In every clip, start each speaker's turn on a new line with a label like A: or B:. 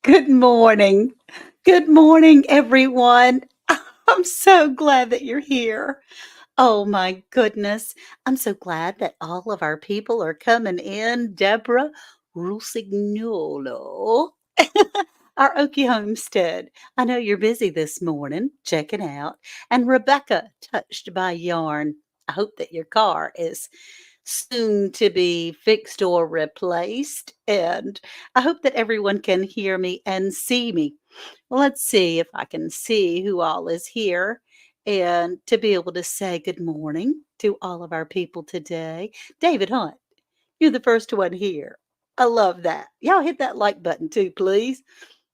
A: Good morning. Good morning, everyone. I'm so glad that you're here. Oh my goodness. I'm so glad that all of our people are coming in. Deborah Rusignolo, our Okie Homestead. I know you're busy this morning checking out. And Rebecca, touched by yarn. I hope that your car is soon to be fixed or replaced. And I hope that everyone can hear me and see me. Let's see if I can see who all is here and to be able to say good morning to all of our people today. David Hunt, you're the first one here. I love that. Y'all hit that like button too, please.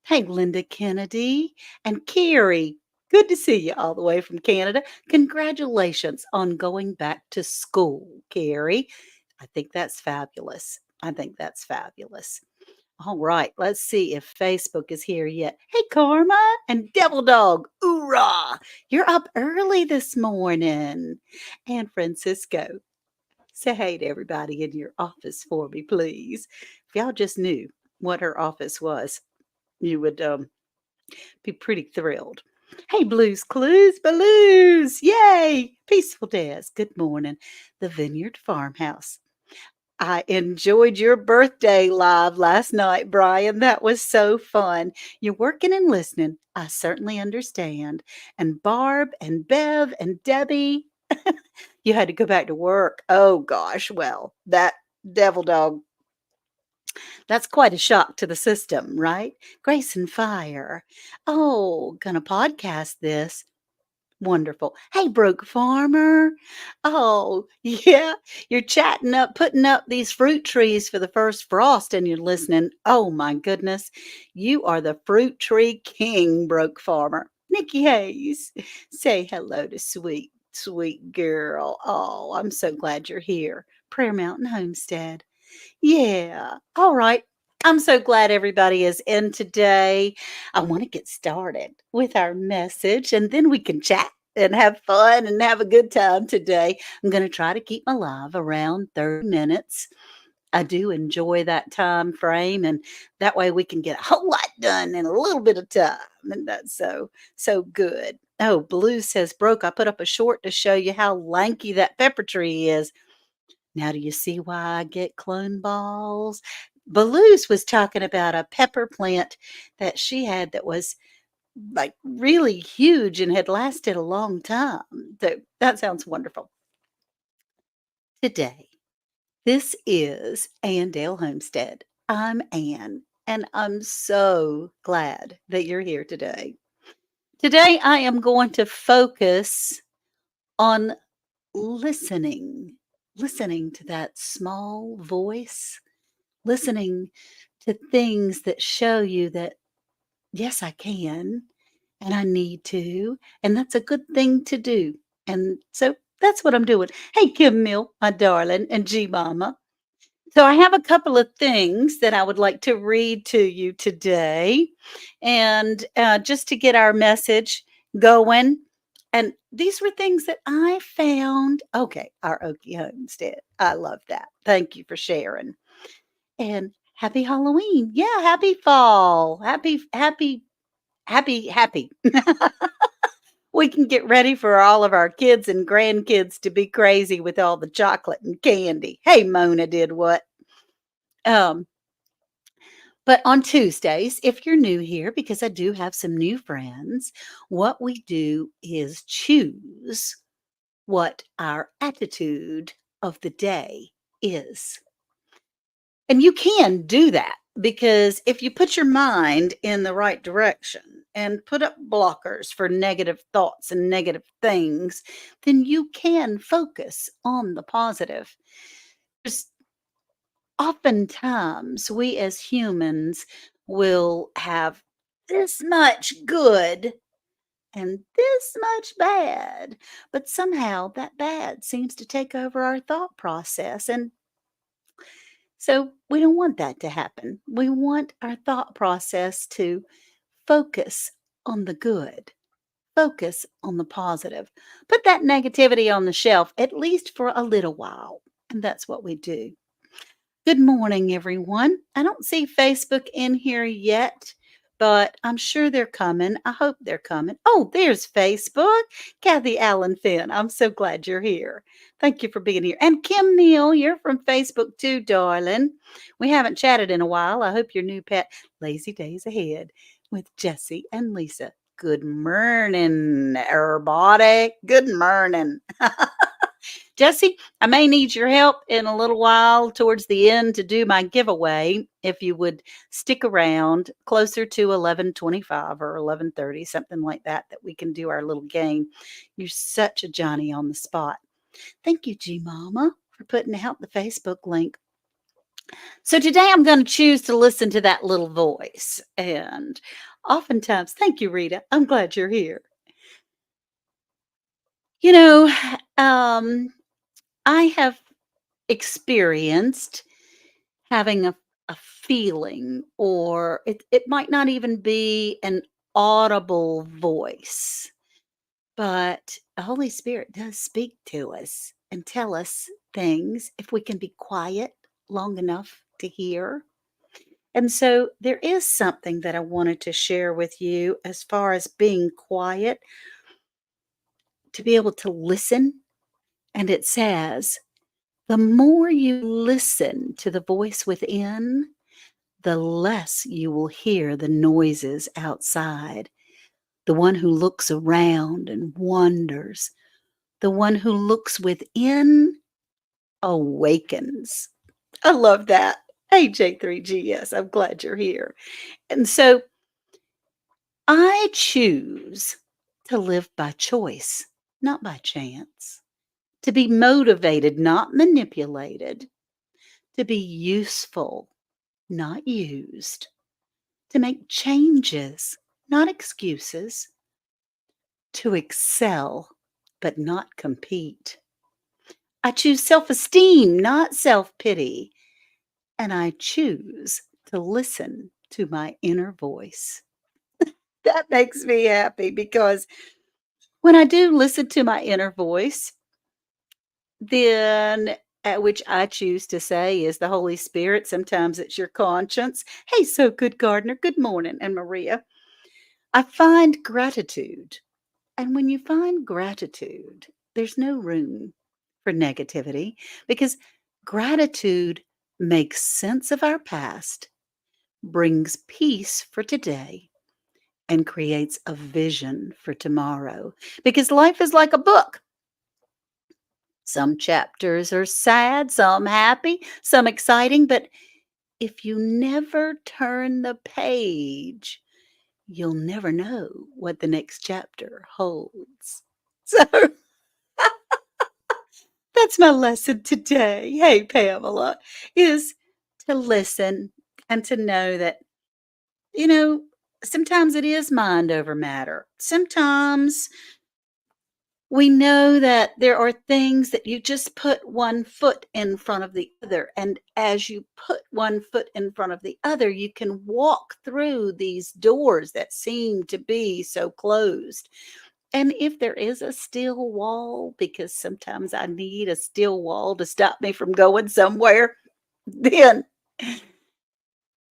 A: Hey, Linda Kennedy and Carrie. Good to see you all the way from Canada. Congratulations on going back to school, Carrie. I think that's fabulous. I think that's fabulous. All right, let's see if Facebook is here yet. Hey, Karma and Devil Dog. Hoorah! You're up early this morning. And Francisco, say hey to everybody in your office for me, please. If y'all just knew what her office was, you would be pretty thrilled. Hey, Blues Clues, Blues! Yay! Peaceful Days, good morning. The Vineyard Farmhouse. I enjoyed your birthday live last night, Brian. That was so fun. You're working and listening. I certainly understand. And Barb and Bev and Debbie, you had to go back to work. Oh gosh, well, that devil dog, that's quite a shock to the system, right? Grace and Fire. Oh, gonna podcast this. Wonderful. Hey, Broke Farmer. Oh, yeah. You're chatting up, putting up these fruit trees for the first frost, and you're listening. Oh, my goodness. You are the fruit tree king, Broke Farmer. Nikki Hayes, say hello to sweet, sweet girl. Oh, I'm so glad you're here. Prayer Mountain Homestead. Yeah. All right. I'm so glad everybody is in today. I want to get started with our message and then we can chat and have fun and have a good time today. I'm going to try to keep my live around 30 minutes. I do enjoy that time frame and that way we can get a whole lot done in a little bit of time. And that's so good. Oh, Blue says, Broke, I put up a short to show you how lanky that pepper tree is. Now, do you see why I get clone balls? Baloo's was talking about a pepper plant that she had that was like really huge and had lasted a long time. That sounds wonderful. Today, this is Andale Homestead. I'm Ann, and I'm so glad that you're here today. Today, I am going to focus on listening to that small voice, listening to things that show you that, yes, I can and I need to, and that's a good thing to do. And so that's what I'm doing. Hey, Kim Mill, my darling, and G Mama. So I have a couple of things that I would like to read to you today, and just to get our message going. And these were things that I found. Okay, our Okie Homestead. I love that. Thank you for sharing. And happy Halloween. Yeah, happy fall. Happy. We can get ready for all of our kids and grandkids to be crazy with all the chocolate and candy. Hey, Mona did what? Um, but on Tuesdays, if you're new here, because I do have some new friends, what we do is choose what our attitude of the day is. And you can do that because if you put your mind in the right direction and put up blockers for negative thoughts and negative things, then you can focus on the positive. There's oftentimes we as humans will have this much good and this much bad, but somehow that bad seems to take over our thought process. And so we don't want that to happen. We want our thought process to focus on the good, focus on the positive, put that negativity on the shelf, at least for a little while. And that's what we do. Good morning, everyone. I don't see Facebook in here yet. but I'm sure they're coming. I hope they're coming. Oh, there's Facebook. Kathy Allen Finn, I'm so glad you're here. Thank you for being here. And Kim Neal, you're from Facebook too, darling. We haven't chatted in a while. I hope your new pet, Lazy Days Ahead, with Jesse and Lisa. Good morning, everybody. Good morning. Jesse, I may need your help in a little while towards the end to do my giveaway. If you would stick around closer to 11:25 or 11:30, something like that, that we can do our little game. You're such a Johnny on the spot. Thank you, G Mama, for putting out the Facebook link. So today I'm going to choose to listen to that little voice. And oftentimes, thank you, Rita. I'm glad you're here. You know, um, I have experienced having a feeling, or it might not even be an audible voice, but the Holy Spirit does speak to us and tell us things if we can be quiet long enough to hear. And so there is something that I wanted to share with you as far as being quiet, to be able to listen. And it says, the more you listen to the voice within, the less you will hear the noises outside. The one who looks around and wonders, the one who looks within awakens. I love that. Hey, J3GS, I'm glad you're here. And so I choose to live by choice, not by chance, to be motivated, not manipulated, to be useful, not used, to make changes, not excuses, to excel, but not compete. I choose self esteem, not self pity, and I choose to listen to my inner voice. That makes me happy because when I do listen to my inner voice, then at which I choose to say is the Holy Spirit. Sometimes it's your conscience. Hey, so good, Gardner. Good morning. And Maria. I find gratitude. And when you find gratitude, there's no room for negativity because gratitude makes sense of our past, brings peace for today, and creates a vision for tomorrow. Because life is like a book. Some chapters are sad, some happy, some exciting, but if you never turn the page, you'll never know what the next chapter holds. So that's my lesson today. Hey, Pamela, is to listen and to know that, you know, sometimes it is mind over matter. Sometimes we know that there are things that you just put one foot in front of the other. And as you put one foot in front of the other, you can walk through these doors that seem to be so closed. And if there is a still wall, because sometimes I need a still wall to stop me from going somewhere, then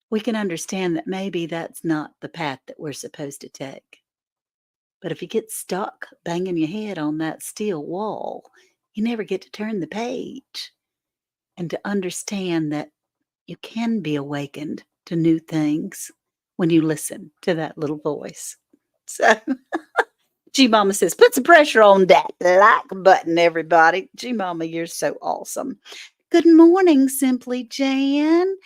A: we can understand that maybe that's not the path that we're supposed to take. But if you get stuck banging your head on that steel wall, you never get to turn the page and to understand that you can be awakened to new things when you listen to that little voice. So G Mama says, put some pressure on that like button, everybody. G Mama, you're so awesome. Good morning, Simply Jan.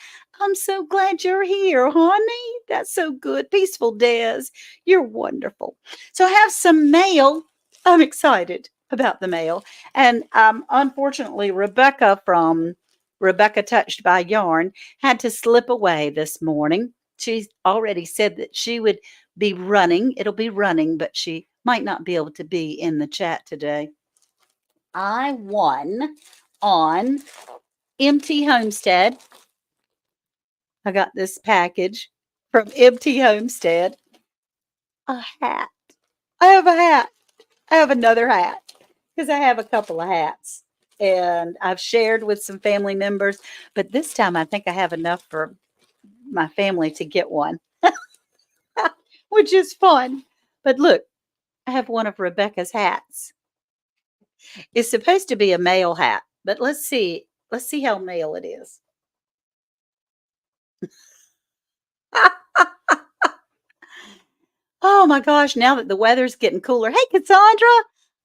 A: I'm so glad you're here, honey. That's so good. Peaceful Des, you're wonderful. So I have some mail. I'm excited about the mail. And unfortunately, Rebecca from Rebecca Touched by Yarn had to slip away this morning. She already said that she would be running. It'll be running, but she might not be able to be in the chat today. I won on MT Homestead. I got this package from MT Homestead. A hat. I have a hat. I have another hat because I have a couple of hats. And I've shared with some family members, but this time I think I have enough for my family to get one. which is fun. But look, I have one of Rebecca's hats. It's supposed to be a male hat, but let's see. Let's see how male it is. Oh my gosh, now that the weather's getting cooler. Hey, Cassandra,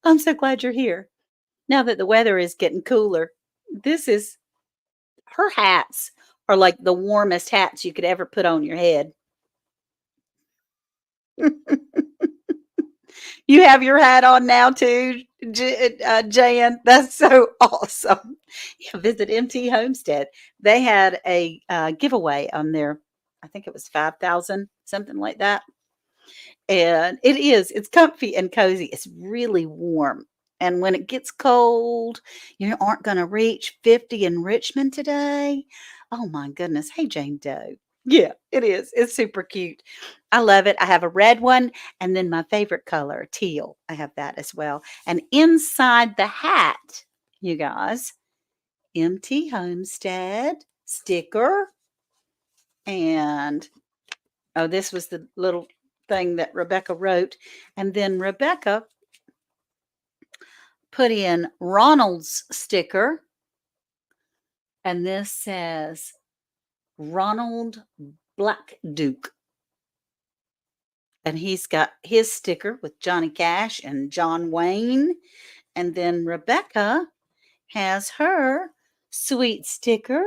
A: I'm so glad you're here. Now that the weather is getting cooler, this is her hats are like the warmest hats you could ever put on your head. You have your hat on now too, Jan. That's so awesome. Yeah, visit MT Homestead. They had a giveaway on their, I think it was 5,000, something like that. And it's comfy and cozy. It's really warm. And when it gets cold, you aren't going to reach 50 in Richmond today. Oh my goodness. Hey, Jane Doe. Yeah, it is. It's super cute. I love it. I have a red one and then my favorite color, teal. I have that as well. And inside the hat, you guys, MT Homestead sticker. And oh, this was the little thing that Rebecca wrote. And then Rebecca put in Ronald's sticker. And this says Ronald Black Duke. And he's got his sticker with Johnny Cash and John Wayne. And then Rebecca has her sweet sticker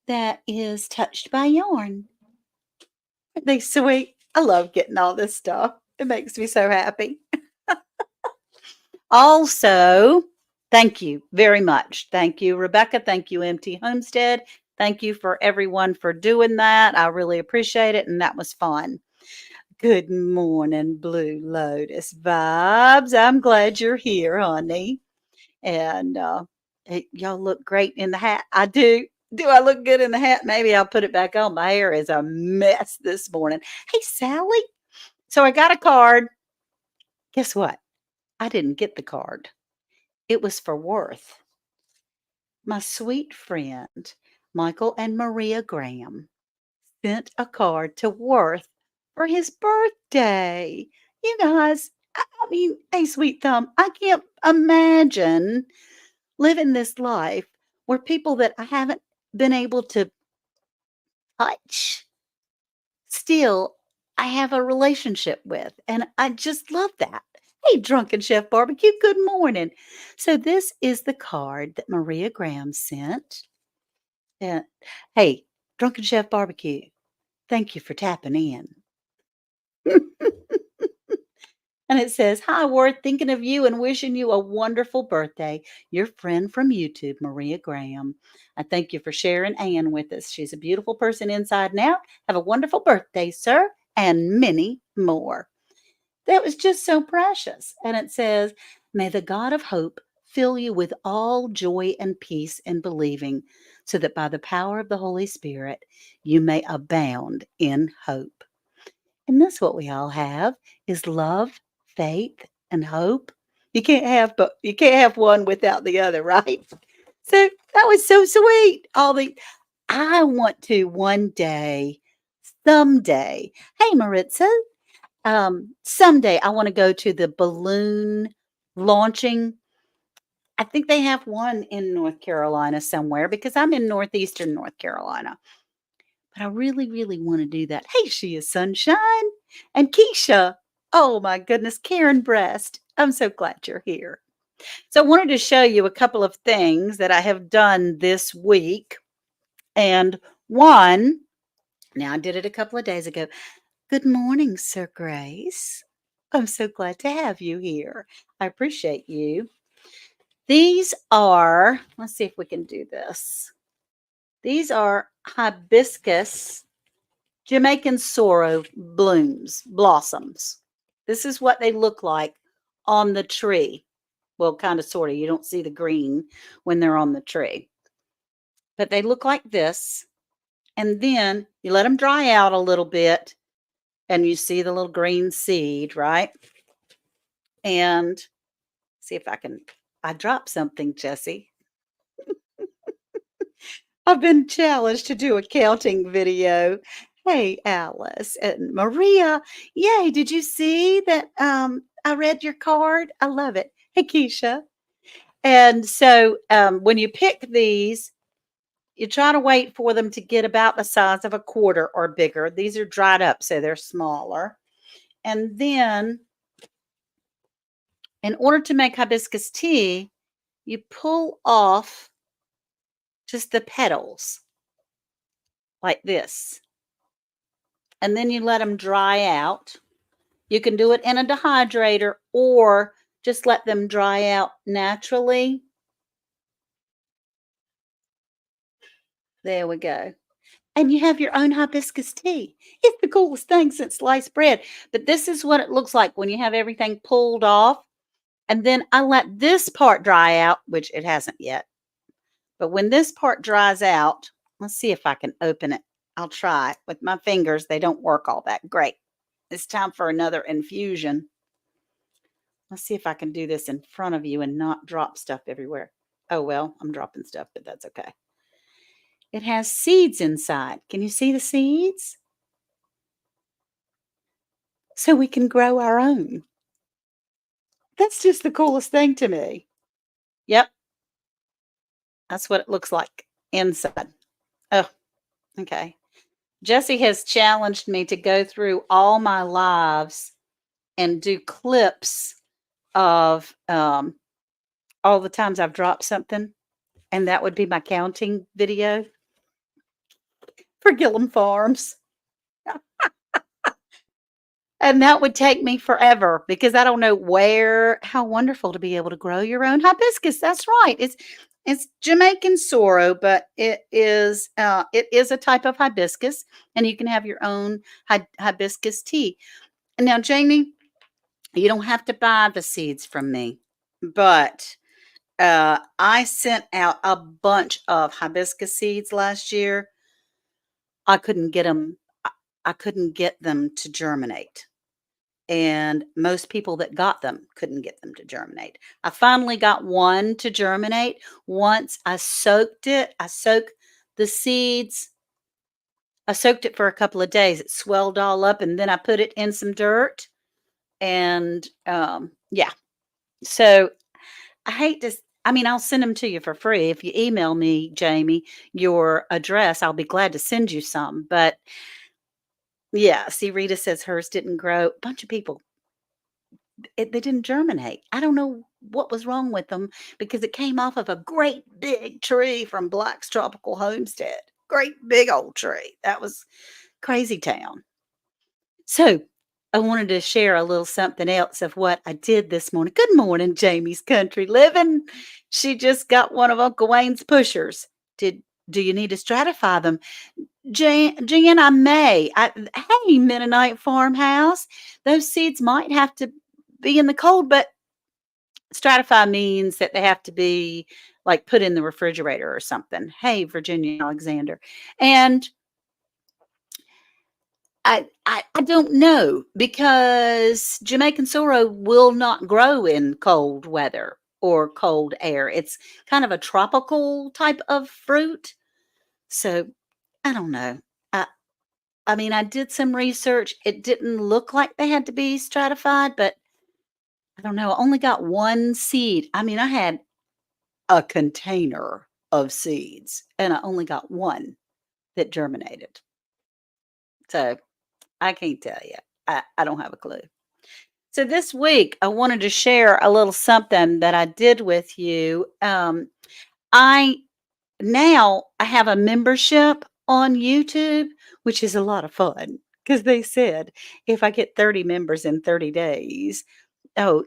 A: that is touched by yarn. Aren't they sweet? I love getting all this stuff. It makes me so happy. Also, thank you very much. Thank you, Rebecca. Thank you, MT Homestead. Thank you for everyone for doing that. I really appreciate it, and that was fun. Good morning, Blue Lotus Vibes. I'm glad you're here, honey. And y'all look great in the hat. I do. Do I look good in the hat? Maybe I'll put it back on. My hair is a mess this morning. Hey, Sally. So I got a card. Guess what? I didn't get the card. It was for Worth. My sweet friend, Michael and Maria Graham, sent a card to Worth for his birthday. You guys, I mean, hey, sweet thumb, I can't imagine living this life where people that I haven't been able to touch still I have a relationship with. And I just love that. Hey, Drunken Chef Barbecue, good morning. So, this is the card that Maria Graham sent. And hey, Drunken Chef Barbecue, thank you for tapping in. And it says, Hi, Worth, thinking of you and wishing you a wonderful birthday. Your friend from YouTube, Maria Graham. I thank you for sharing Ann with us. She's a beautiful person inside and out. Have a wonderful birthday, sir, and many more. That was just so precious. And it says, May the God of hope fill you with all joy and peace in believing, so that by the power of the Holy Spirit you may abound in hope. And that's what we all have is love, faith, and hope. You can't have one without the other, right? So that was so sweet. I want to one day, someday. Hey Maritza, someday I want to go to the balloon launching. I think they have one in North Carolina somewhere because I'm in northeastern North Carolina. But I really, really want to do that. Hey, she is Sunshine and Keisha. Oh my goodness, Karen Breast. I'm so glad you're here. So I wanted to show you a couple of things that I have done this week. And one, now I did it a couple of days ago. Good morning, Sir Grace. I'm so glad to have you here. I appreciate you. These are, let's see if we can do this. These are hibiscus Jamaican sorrel blossoms. This is what they look like on the tree. Well, kind of, sort of. You don't see the green when they're on the tree. But they look like this. And then you let them dry out a little bit. And you see the little green seed, right? And see if I dropped something, Jessie. I've been challenged to do a counting video. Hey, Alice and Maria. Yay, did you see that I read your card? I love it. Hey, Keisha. And so when you pick these, you try to wait for them to get about the size of a quarter or bigger. These are dried up, so they're smaller. And then in order to make hibiscus tea, you pull off just the petals like this. And then you let them dry out. You can do it in a dehydrator or just let them dry out naturally. There we go. And you have your own hibiscus tea. It's the coolest thing since sliced bread. But this is what it looks like when you have everything pulled off. And then I let this part dry out, which it hasn't yet. But when this part dries out, let's see if I can open it. I'll try. With my fingers, they don't work all that great. It's time for another infusion. Let's see if I can do this in front of you and not drop stuff everywhere. Oh, well, I'm dropping stuff, but that's okay. It has seeds inside. Can you see the seeds? So we can grow our own. That's just the coolest thing to me. Yep, that's what it looks like inside. Oh, okay. Jesse has challenged me to go through all my lives and do clips of all the times I've dropped something, and that would be my counting video for Gillum Farms. And that would take me forever because I don't know where. How wonderful to be able to grow your own hibiscus. That's right. It's Jamaican sorrel, but it is a type of hibiscus, and you can have your own hibiscus tea. And now, Jamie, you don't have to buy the seeds from me, but I sent out a bunch of hibiscus seeds last year. I couldn't get them. I couldn't get them to germinate. And most people that got them couldn't get them to germinate. I finally got one to germinate once I soaked it. The seeds. I soaked it for a couple of days. It swelled all up, and then I put it in some dirt. And yeah, so I hate to. I mean, I'll send them to you for free if you email me, Jamie, your address. I'll be glad to send you some. But yeah, see, Rita says hers didn't grow. A bunch of people they didn't germinate. I don't know what was wrong with them because it came off of a great big tree from Black's Tropical Homestead. Great big old tree. That was crazy town. So I wanted to share a little something else of what I did this morning. Good morning, Jamie's Country Living. She just got one of Uncle Wayne's pushers. Do you need to stratify them? Jan, I may. Hey, Mennonite Farmhouse. Those seeds might have to be in the cold, but stratify means that they have to be like put in the refrigerator or something. Hey, Virginia Alexander. And I don't know because Jamaican sorrel will not grow in cold weather or cold air. It's kind of a tropical type of fruit. So I don't know. I I mean, I did some research. It didn't look like they had to be stratified, but I don't know. I only got one seed. I mean, I had a container of seeds and I only got one that germinated. So I can't tell you. I don't have a clue. So this week, I wanted to share a little something that I did with you. I I have a membership on YouTube, which is a lot of fun because they said if I get 30 members in 30 days, oh,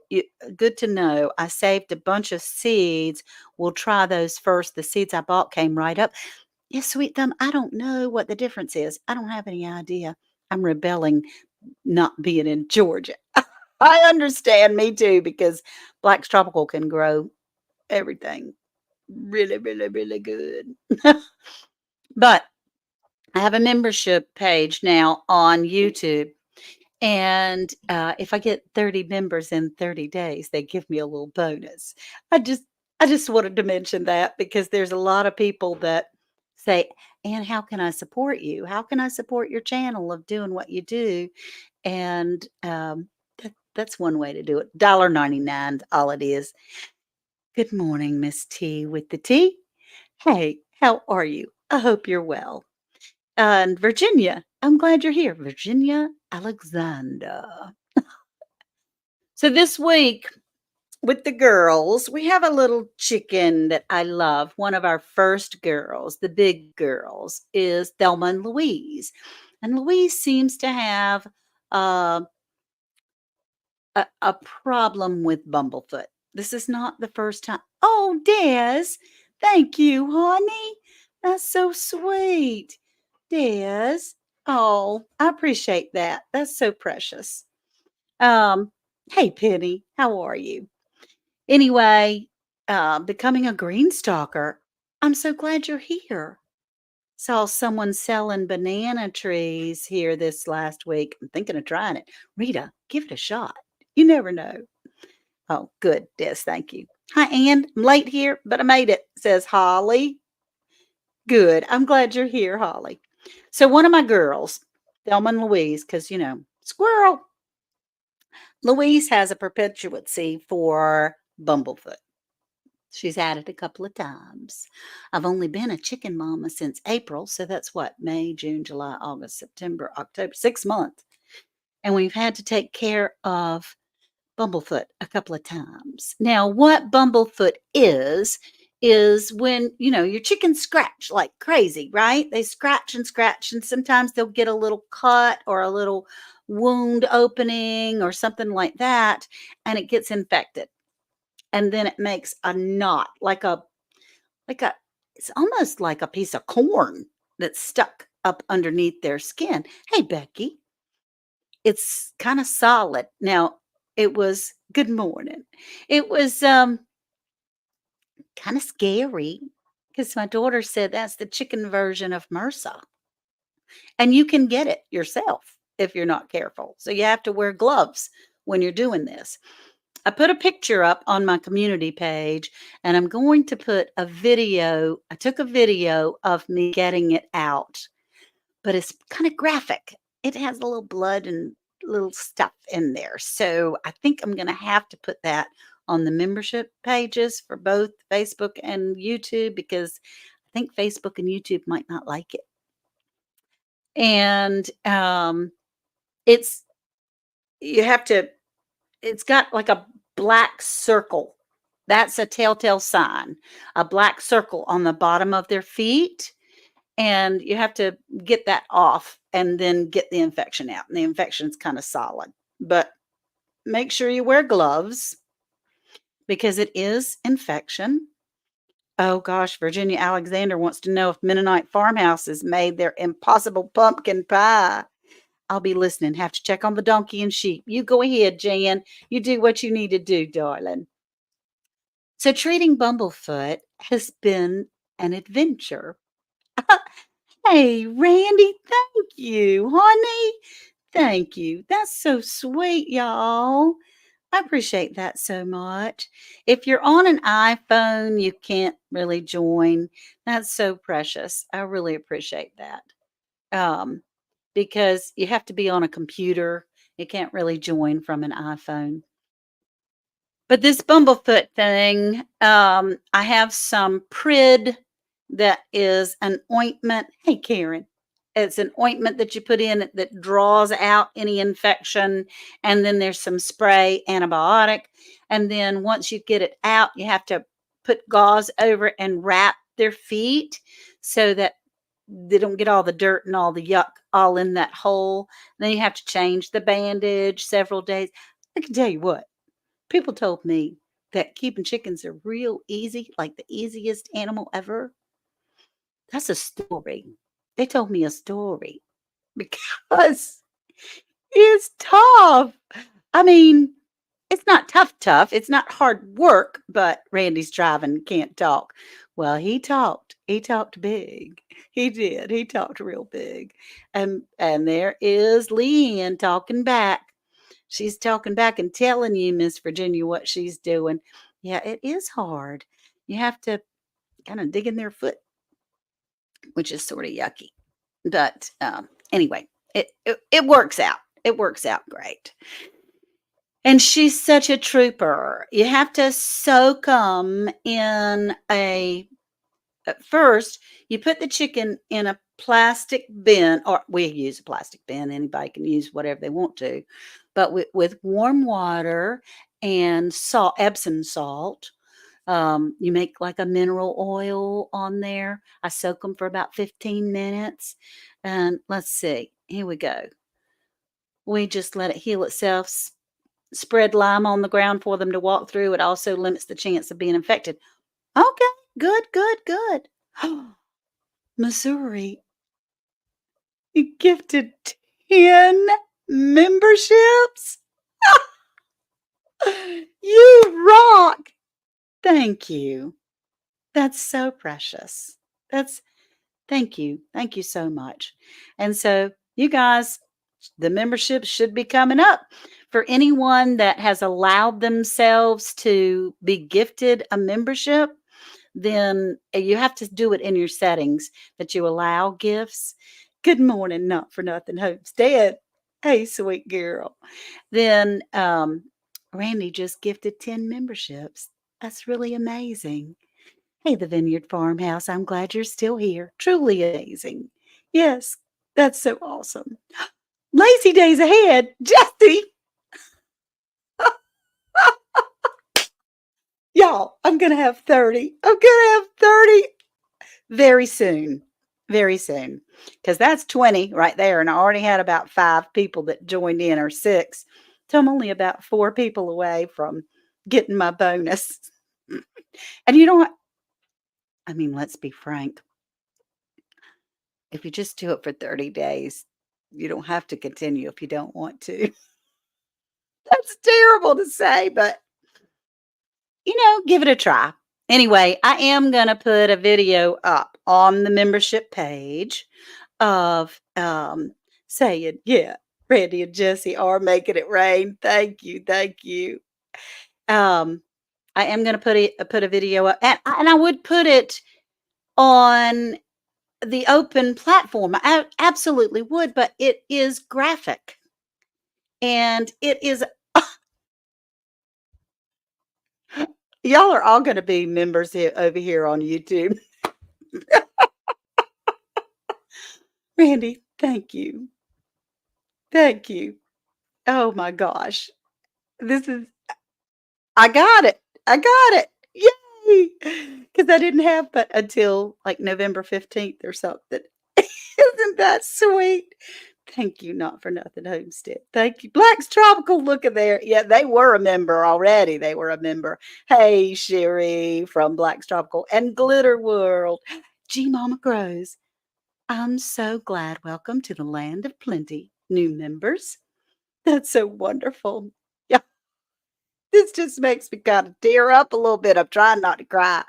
A: good to know. I saved a bunch of seeds. We'll try those first. The seeds I bought came right up. Yes, sweet thumb. I don't know what the difference is. I don't have any idea. I'm rebelling not being in Georgia. I understand, me too, because Black's Tropical can grow everything really, really, really good. But I have a membership page now on YouTube. And if I get 30 members in 30 days, they give me a little bonus. I just I just wanted to mention that because there's a lot of people that say, and how can I support you? How can I support your channel of doing what you do? And that's one way to do it. $1.99, all it is. Good morning, Miss T with the T. Hey, how are you? I hope you're well. And Virginia, I'm glad you're here. Virginia Alexander. So this week with the girls, we have a little chicken that I love. One of our first girls, the big girls, is Thelma and Louise. And Louise seems to have uh, a problem with Bumblefoot. This is not the first time. Oh, Des, thank you, honey. That's so sweet. Des. Oh, I appreciate that. That's so precious. Um, hey Penny, how are you? Anyway, becoming a green stalker. I'm so glad you're here. Saw someone selling banana trees here this last week. I'm thinking of trying it. Rita, give it a shot. You never know. Oh, good, Des. Thank you. Hi, Ann. I'm late here, but I made it, says Holly. Good. I'm glad you're here, Holly. So, one of my girls, Thelma and Louise, because, squirrel. Louise has a perpetuity for Bumblefoot. She's had it a couple of times. I've only been a chicken mama since April, so that's what, May, June, July, August, September, October, 6 months. And we've had to take care of Bumblefoot a couple of times. Now, what Bumblefoot is when, your chickens scratch like crazy, right? They scratch, and sometimes they'll get a little cut or a little wound opening or something like that, and it gets infected. And then it makes a knot, like a it's almost like a piece of corn that's stuck up underneath their skin. Hey, Becky, it's kind of solid. Now, it was good morning. It was kind of scary because my daughter said that's the chicken version of MRSA. And you can get it yourself if you're not careful. So you have to wear gloves when you're doing this. I put a picture up on my community page and I'm going to put a video. I took a video of me getting it out, but it's kind of graphic. It has a little blood and little stuff in there. So I think I'm going to have to put that on the membership pages for both Facebook and YouTube because I think Facebook and YouTube might not like it. And it's you have to it's got like a black circle. That's a telltale sign. A black circle on the bottom of their feet, and you have to get that off and then get the infection out. And the infection's kind of solid. But make sure you wear gloves because it is infection. Oh gosh, Virginia Alexander wants to know if Mennonite Farmhouses made their impossible pumpkin pie. I'll be listening. Have to check on the donkey and sheep. You go ahead, Jan. You do what you need to do, darling. So treating Bumblefoot has been an adventure. Hey, Randy, thank you, honey. Thank you. That's so sweet, y'all. I appreciate that so much. If you're on an iPhone, you can't really join. That's so precious. I really appreciate that. Um, because you have to be on a computer. You can't really join from an iPhone. But this Bumblefoot thing, I have some Prid that is an ointment. Hey, Karen. It's an ointment that you put in that draws out any infection. And then there's some spray antibiotic. And then once you get it out, you have to put gauze over it and wrap their feet so that they don't get all the dirt and all the yuck all in that hole. Then you have to change the bandage several days. I can tell you what, people told me that keeping chickens are real easy, like the easiest animal ever. That's a story. They told me a story because it's tough. I mean, it's not tough. It's not hard work, but Randy's driving, can't talk. Well, he talked. He talked big. He did. He talked real big. And there is Leanne talking back. She's talking back and telling you, Miss Virginia, what she's doing. Yeah, it is hard. You have to kind of dig in their foot which is sort of yucky. But anyway, it works out. It works out great. And she's such a trooper. You have to soak them in a at first, you put the chicken in a plastic bin, or we use a plastic bin. Anybody can use whatever they want to, but with warm water and salt, Epsom salt. You make like a mineral oil on there. I soak them for about 15 minutes. And let's see, here we go. We just let it heal itself. Spread lime on the ground for them to walk through. It also limits the chance of being infected. Okay, good, good, good. Missouri, you gifted 10 memberships? You rock! Thank you. That's so precious. That's Thank you. Thank you so much. And so, you guys, the membership should be coming up. For anyone that has allowed themselves to be gifted a membership, then you have to do it in your settings that you allow gifts. Good morning, not for nothing, Homestead. Hey, sweet girl. Then Randy just gifted 10 memberships. That's really amazing. Hey, the Vineyard Farmhouse, I'm glad you're still here. Truly amazing. Yes, that's so awesome. Lazy days ahead. Jesse, y'all, I'm going to have 30. I'm going to have 30 very soon. Very soon. Because that's 20 right there. And I already had about 5 people that joined in, or 6. So I'm only about 4 people away from getting my bonus. And you know what? I mean, let's be frank. If you just do it for 30 days, you don't have to continue if you don't want to. That's terrible to say, but give it a try. Anyway, I am going to put a video up on the membership page of saying, yeah, Randy and Jesse are making it rain. Thank you. Thank you. Um, I am going to put a video up, and I would put it on the open platform. I absolutely would, but it is graphic. And it is y'all are all gonna be members here over here on YouTube. Randy, thank you. Thank you. Oh my gosh. This is I got it. I got it. Yay! Because I didn't have but until, like, November 15th or something. Isn't that sweet? Thank you, Not for Nothing Homestead. Thank you. Black's Tropical, look at there. Yeah, they were a member already. They were a member. Hey, Sherry from Black's Tropical and Glitter World. G Mama Grows. I'm so glad. Welcome to the land of plenty. New members. That's so wonderful. Yeah, this just makes me kind of tear up a little bit. I'm trying not to cry.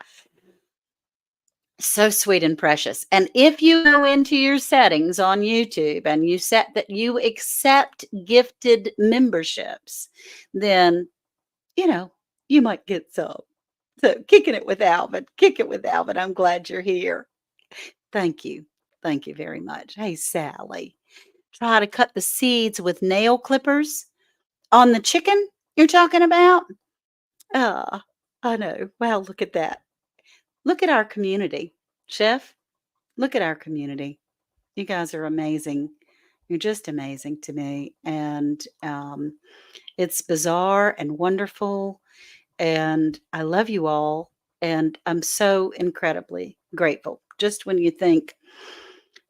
A: So sweet and precious. And if you go into your settings on YouTube and you set that you accept gifted memberships, then, you might get some. So kick it with Alvin. I'm glad you're here. Thank you. Thank you very much. Hey, Sally. Try to cut the seeds with nail clippers on the chicken you're talking about? Ah, I know. Wow, look at that. Look at our community. Chef, look at our community. You guys are amazing. You're just amazing to me. And it's bizarre and wonderful. And I love you all. And I'm so incredibly grateful. Just when you think,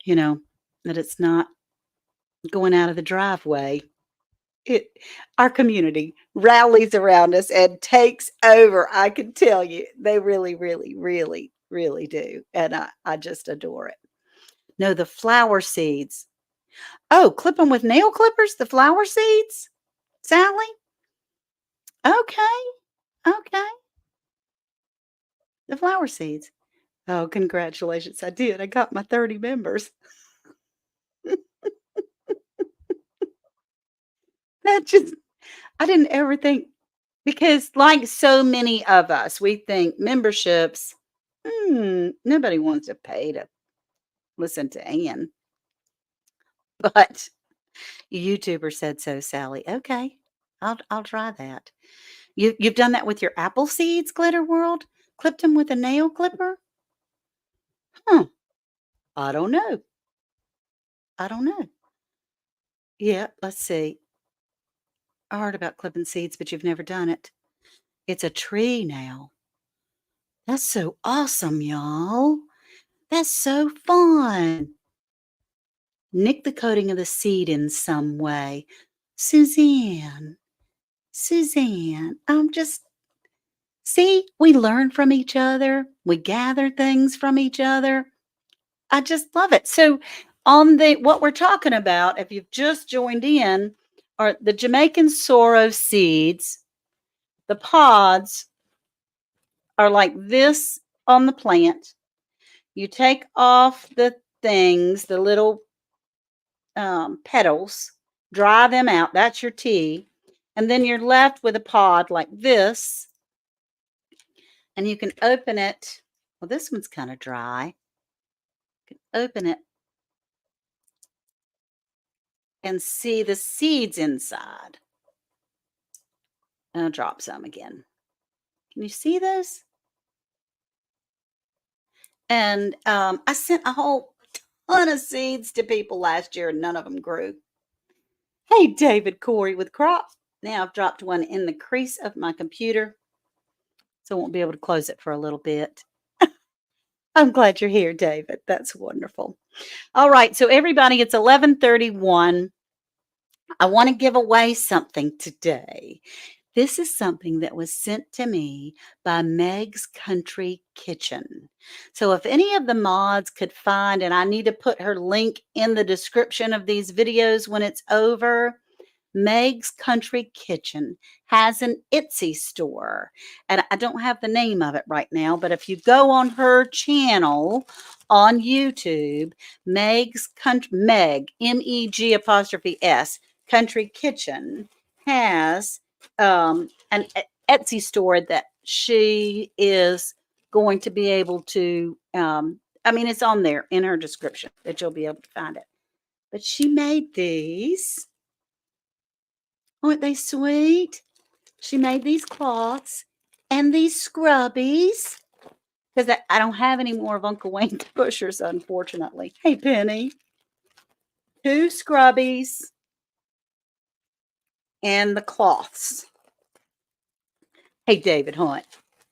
A: that it's not going out of the driveway, it our community rallies around us and takes over. I can tell you, they really, really, really, really do. And I just adore it. No, the flower seeds. Oh, clip them with nail clippers, the flower seeds? Sally? Okay. Okay. The flower seeds. Oh, congratulations. I did. I got my 30 members. That just I didn't ever think, because like so many of us, we think memberships, nobody wants to pay to listen to Ann, but YouTuber said so, Sally. Okay, I'll try that. You've done that with your apple seeds, Glitter World? Clipped them with a nail clipper? Huh. I don't know. I don't know. Yeah, let's see. I heard about clipping seeds, but you've never done it. It's a tree now. That's so awesome, y'all. That's so fun. Nick the coating of the seed in some way. Suzanne, Suzanne, I'm just, see, we learn from each other. We gather things from each other. I just love it. So, on the what we're talking about, if you've just joined in, are the Jamaican sorrel seeds. The pods are like this on the plant. You take off the things, the little petals, dry them out. That's your tea. And then you're left with a pod like this. And you can open it. Well, this one's kind of dry. You can open it and see the seeds inside. And I'll drop some again. Can you see those? And I sent a whole ton of seeds to people last year, and none of them grew. Hey, David Corey with Crop. Now I've dropped one in the crease of my computer, so I won't be able to close it for a little bit. I'm glad you're here, David. That's wonderful. All right, so everybody, it's 11:31. I want to give away something today. This is something that was sent to me by Meg's Country Kitchen. So if any of the mods could find, and I need to put her link in the description of these videos when it's over, Meg's Country Kitchen has an Etsy store. And I don't have the name of it right now, but if you go on her channel on YouTube, Meg's Country, Meg, MEG apostrophe S, Country Kitchen, has an Etsy store that she is going to be able to, I mean, it's on there in her description that you'll be able to find it. But she made these. Aren't they sweet? She made these cloths and these scrubbies because I don't have any more of Uncle Wayne's bushers, unfortunately. Hey, Penny. 2 scrubbies and the cloths. Hey, David Hunt,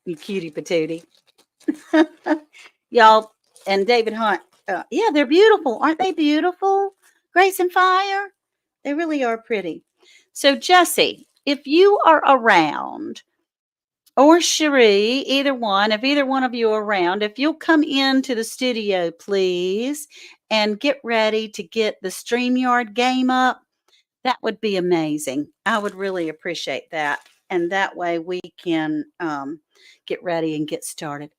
A: you cutie patootie. Y'all, and David Hunt, yeah, they're beautiful. Aren't they beautiful? Grace and Fire? They really are pretty. So, Jessie, if you are around, or Cherie, either one, if either one of you are around, if you'll come into the studio, please, and get ready to get the StreamYard game up, that would be amazing. I would really appreciate that. And that way we can get ready and get started.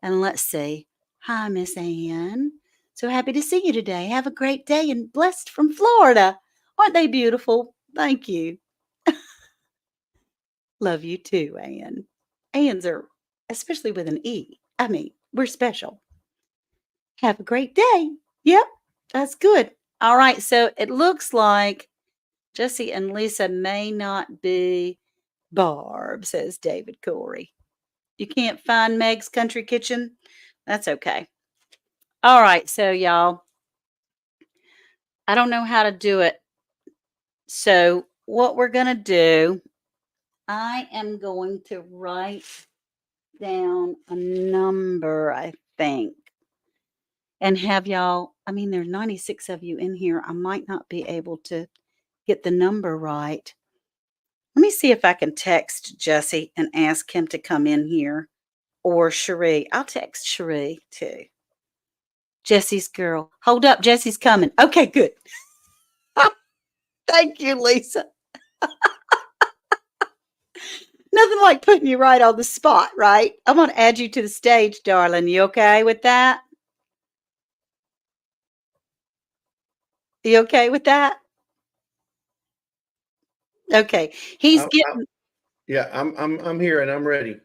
A: And let's see. Hi, Miss Ann. So happy to see you today. Have a great day and blessed from Florida. Aren't they beautiful? Thank you. Love you too, Ann. Ann's are, especially with an E. I mean, we're special. Have a great day. Yep, that's good. All right, so it looks like Jesse and Lisa may not be Barb, says David Corey. You can't find Meg's Country Kitchen? That's okay. All right, so y'all, I don't know how to do it. So what we're going to do, I am going to write down a number, I think, and have y'all, I mean, there's 96 of you in here. I might not be able to get the number right. Let me see if I can text Jesse and ask him to come in here, or Cherie. I'll text Cherie too. Jesse's girl. Hold up, Jesse's coming. Okay, good. Thank you, Lisa. Nothing like putting you right on the spot, right? I'm going to add you to the stage, darling. You okay with that? You okay with that? Okay. He's getting.
B: Yeah, I'm here and I'm ready.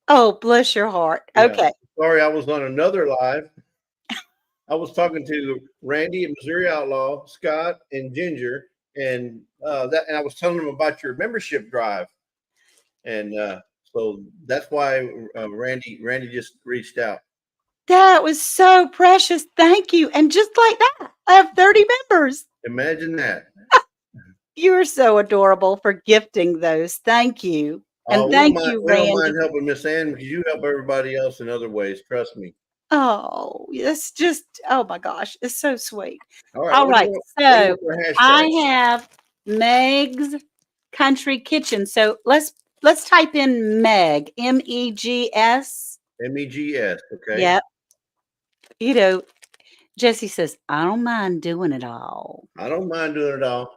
A: Oh, bless your heart.
B: Yeah.
A: Okay.
B: Sorry, I was on another live. I was talking to Randy and Missouri Outlaw, Scott and Ginger, and I was telling them about your membership drive, and so that's why Randy just reached out.
A: That was so precious. Thank you. And just like that, I have 30 members.
B: Imagine that.
A: You're so adorable for gifting those. Thank you. And
B: We don't
A: thank
B: mind.
A: you,
B: We don't
A: Randy.
B: mind helping Miss Ann because you help everybody else in other ways. Trust me.
A: Oh, it's just, oh my gosh, it's so sweet.
B: All right.
A: All
B: What do
A: right.
B: you want? What do you
A: So
B: want for a
A: I
B: hashtag?
A: have Meg's Country Kitchen. So let's type in Meg, MEGS.
B: MEGS. Okay.
A: Yep. You know, Jesse says, I don't mind doing it all.
B: I don't mind doing it all.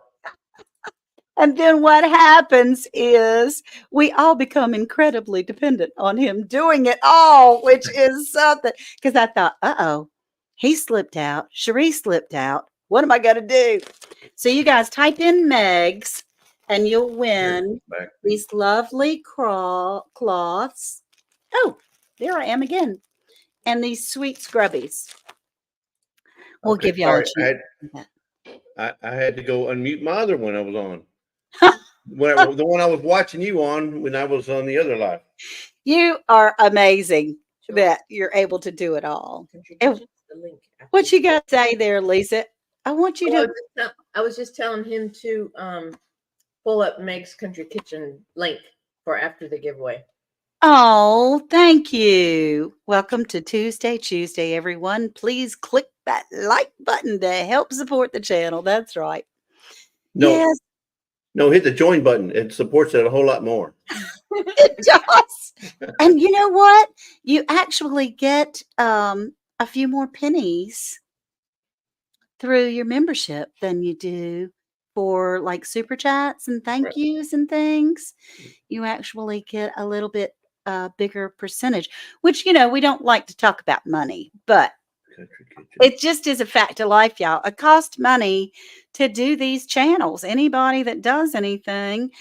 A: And then what happens is we all become incredibly dependent on him doing it all, which is something. Because I thought, uh-oh, he slipped out. Cherie slipped out. What am I going to do? So you guys type in Meg's and you'll
B: Here,
A: win
B: back.
A: these lovely cloths. Oh, there I am again. And these sweet scrubbies. We'll
B: Okay.
A: give y'all a
B: Sorry.
A: chance.
B: I had to go unmute my other one I was on. The one I was watching you on when I was on the other live.
A: You are amazing that you're able to do it all. And what you got to say there, Lisa? I want you to.
C: I was just telling him to pull up Meg's Country Kitchen link for after the giveaway.
A: Oh, thank you. Welcome to Tuesday, everyone. Please click that like button to help support the channel. That's right.
B: No,
A: Yes,
B: no, hit the join button. It supports it a whole lot more.
A: it does. And you know what? You actually get a few more pennies through your membership than you do for like super chats and thank
B: Right.
A: yous and things. You actually get a little bit bigger percentage, which, we don't like to talk about money, but
B: Country Kitchen.
A: it just is a fact of life, y'all. It costs money to do these channels. Anybody that does anything,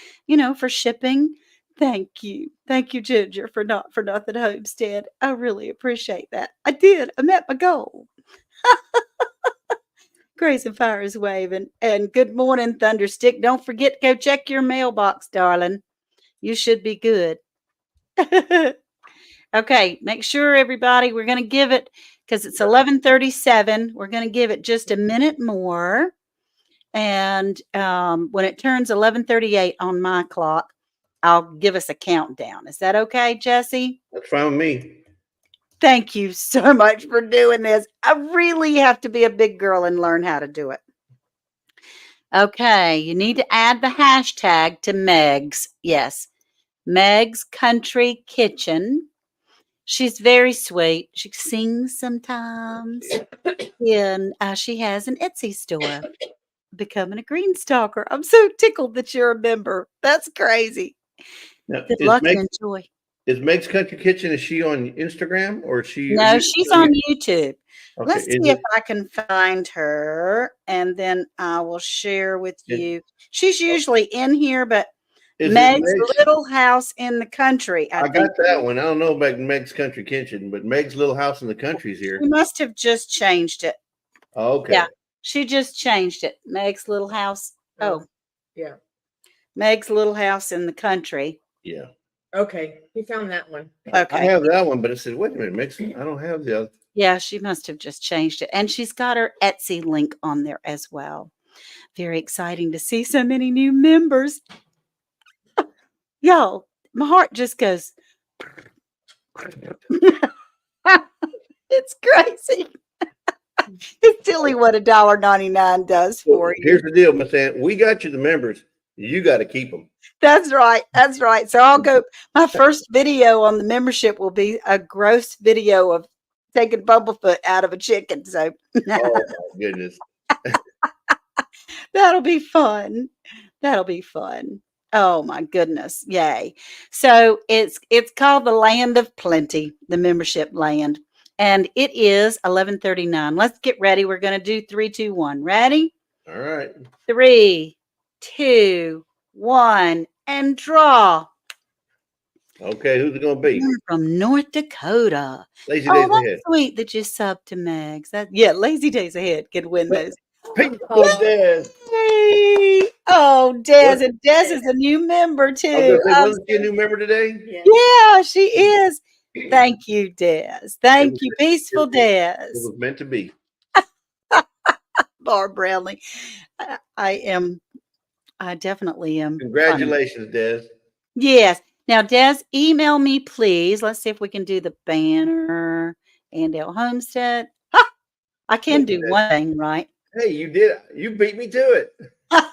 A: for shipping, thank you. Thank you, Ginger, for nothing homestead. I really appreciate that. I did. I met my goal. Grace and Fire is waving. And good morning, Thunderstick. Don't forget to go check your mailbox, darling. You should be good. Okay, make sure, everybody, we're going to give it, because it's 11:37. We're going to give it just a minute more. And when it turns 11:38 on my clock, I'll give us a countdown. Is that okay, Jesse?
B: That's fine with me.
A: Thank you so much for doing this. I really have to be a big girl and learn how to do it. Okay, you need to add the hashtag to Meg's. Yes, Meg's Country Kitchen. She's very sweet. She sings sometimes. And she has an Etsy store. Becoming a green stalker. I'm so tickled that you're a member. That's crazy.
B: Now,
A: Good luck and enjoy.
B: is Meg's Country Kitchen? Is she on Instagram or is she?
A: No, she's on YouTube.
B: Okay.
A: Let's see if I can find her, and then I will share with you. She's usually in here, but Meg's Little House in the Country.
B: I got that one. I don't know about Meg's Country Kitchen, but Meg's Little House in the Country is here.
A: She must have just changed it.
B: Oh, okay.
A: Yeah, she just changed it. Meg's Little House. Oh,
C: yeah.
A: Meg's Little House in the Country.
B: Yeah.
C: Okay, he found that one.
A: Okay.
B: I have that one, but it said, wait a minute, Meg's. I don't have the other.
A: Yeah, she must have just changed it. And she's got her Etsy link on there as well. Very exciting to see so many new members. Y'all, my heart just goes. It's crazy. It's silly what $1.99 does for you.
B: Here's the deal, Miss Ann. We got you the members. You got to keep them.
A: That's right. That's right. So I'll go. My first video on the membership will be a gross video of taking bumblefoot out of a chicken. So
B: Oh my goodness.
A: that'll be fun. That'll be fun. Oh my goodness. Yay. So it's called the Land of Plenty, the membership land. And it is 11:39. Let's get ready. We're going to do 3, 2, 1. Ready?
B: All right.
A: 3, 2, 1, and draw.
B: Okay, who's it gonna be?
A: You're from North Dakota.
B: Lazy
A: Oh,
B: days ahead.
A: that's sweet that you subbed to Megs. Yeah, Lazy Days Ahead could win those.
B: Peaceful Des.
A: Yay! Oh,
B: What?
A: Des, and Des is a new member
B: I was gonna
A: too.
B: say, wasn't she a new member today?
C: Yeah.
A: Yeah, she is. Thank you, Des.
B: It
A: Thank
B: was,
A: you, peaceful
B: it
A: Des.
B: was meant to be.
A: Barb Brownlee. I am. I definitely am funny.
B: Congratulations, Des.
A: Yes. Now, Des, email me, please. Let's see if we can do the banner. Andale Homestead. Ha! I can
B: Look at
A: do
B: that.
A: one thing, right?
B: Hey, you did. You beat me to it.
A: I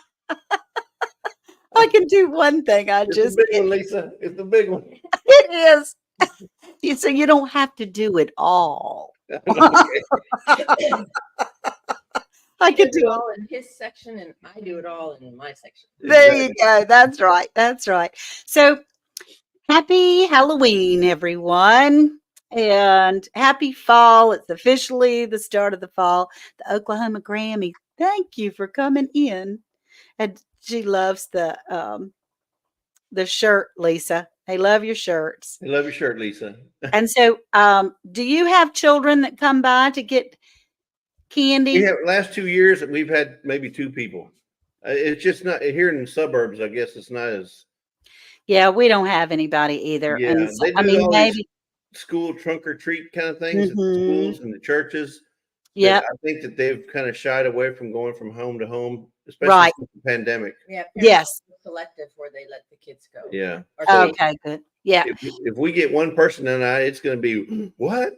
A: can do one thing. I
B: It's the
A: just
B: big
A: can't.
B: one, Lisa. It's the big one.
A: It is. So you don't have to do it all.
B: Okay.
A: I
C: He
A: could
C: does it
A: do it.
C: all in his section, and I do it all in my section.
A: There you
B: Exactly.
A: go. That's right. That's right. So happy Halloween, everyone. And happy fall. It's officially the start of the fall. The Oklahoma Grammy. Thank you for coming in. And she loves the shirt, Lisa. They love your shirts.
B: I love your shirt, Lisa.
A: And so do you have children that come by to get
B: We
A: candy?
B: have last 2 years we've had maybe two people. It's just not here in the suburbs. I guess it's not as
A: Yeah, we don't have anybody either. And
B: yeah.
A: so,
B: They
A: I
B: do
A: mean,
B: all these
A: maybe.
B: school trunk or treat kind of things at the
A: Hmm.
B: schools and the churches that
A: Yep.
B: I think that they've kind of shied away from going from home to home, especially
A: Right.
B: since the pandemic.
C: Yeah, parents
A: Yes.
C: are selective where they let the kids go.
B: Yeah.
C: Or
B: So
C: stay.
A: Okay, good. Yeah.
B: if we get one person tonight, it's going to be what?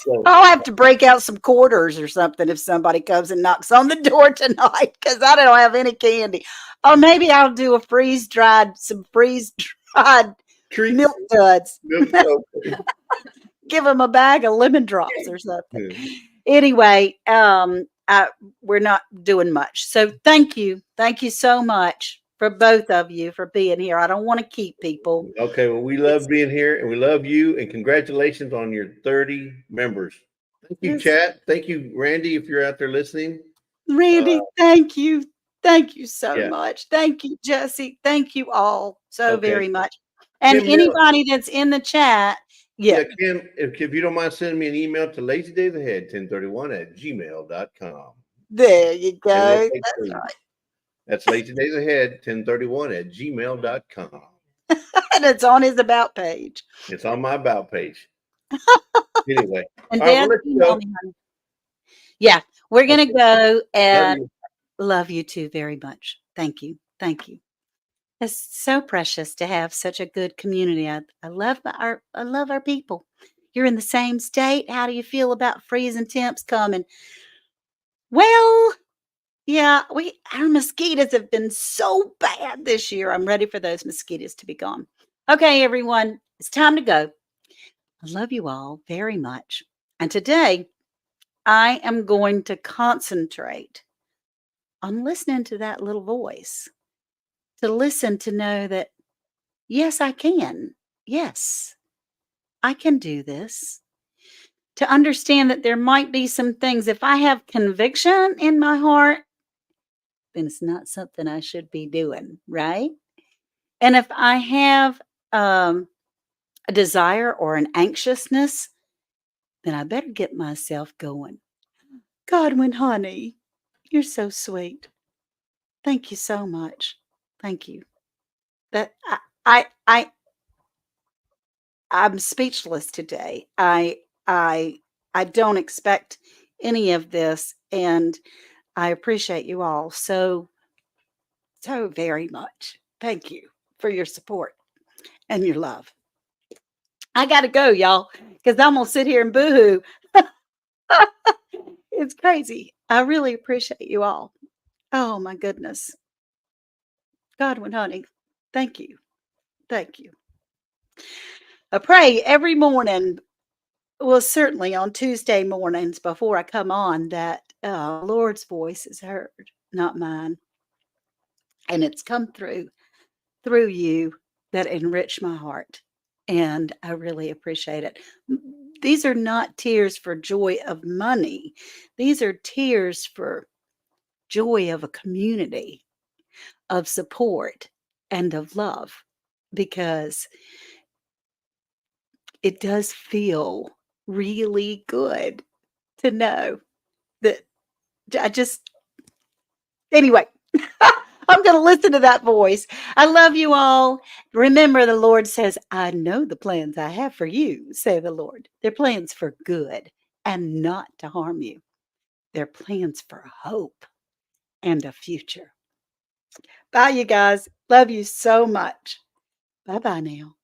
B: So
A: I'll have to break out some quarters or something if somebody comes and knocks on the door tonight because I don't have any candy. Or maybe I'll do some freeze dried
B: treats,
A: milk duds.
B: milk.
A: Give them a bag of lemon drops or something.
B: Yeah.
A: Anyway, we're not doing much. So thank you. Thank you so much for both of you for being here. I don't want to keep people.
B: Okay, well, we love being here and we love you and congratulations on your 30 members. Thank you,
A: It's
B: chat. Thank you, Randy, if you're out there listening.
A: Randy, thank you. Thank you so
B: Yeah.
A: much. Thank you, Jesse. Thank you all so
B: Okay.
A: very much. And
B: Kim,
A: anybody that's in the chat, yeah,
B: Kim, if you don't mind sending me an email to lazydaysahead1031@gmail.com.
A: there you
B: And we'll
A: go.
B: take
A: That's
B: those.
A: right.
B: That's lazydaysahead1031@gmail.com.
A: And it's on his about page.
B: It's on my about page. Anyway,
A: And
B: all right, we'll
A: Dan,
B: let you
A: email
B: go.
A: me, honey. Yeah, we're gonna
B: Okay.
A: go
B: Love
A: and
B: you.
A: love you too very much. Thank you. Thank you. It's so precious to have such a good community. I love our people. You're in the same state. How do you feel about freezing temps coming? Well, yeah, our mosquitoes have been so bad this year. I'm ready for those mosquitoes to be gone. Okay, everyone, it's time to go. I love you all very much. And today I am going to concentrate on listening to that little voice, to listen to know that, yes, I can. Yes, I can do this. To understand that there might be some things, if I have conviction in my heart, then it's not something I should be doing, right? And if I have um, a desire or an anxiousness, then I better get myself going. Godwin, honey, you're so sweet. Thank you so much. Thank you. That I I I'm speechless today. I I don't expect any of this, and I appreciate you all so very much. Thank you for your support and your love. I got to go, y'all, because I'm gonna sit here and boohoo. It's crazy. I really appreciate you all. Oh my goodness, Godwin, honey, thank you, thank you. I pray every morning. Well, certainly on Tuesday mornings before I come on, that Lord's voice is heard, not mine, and it's come through you that enrich my heart, and I really appreciate it. These are not tears for joy of money. These are tears for joy of a community, of support, and of love, because it does feel really good to know that I just anyway, I'm going to listen to that voice. I love you all. Remember, the Lord says, I know the plans I have for you, say the Lord. They're plans for good and not to harm you. They're plans for hope and a future. Bye, you guys. Love you so much. Bye bye now.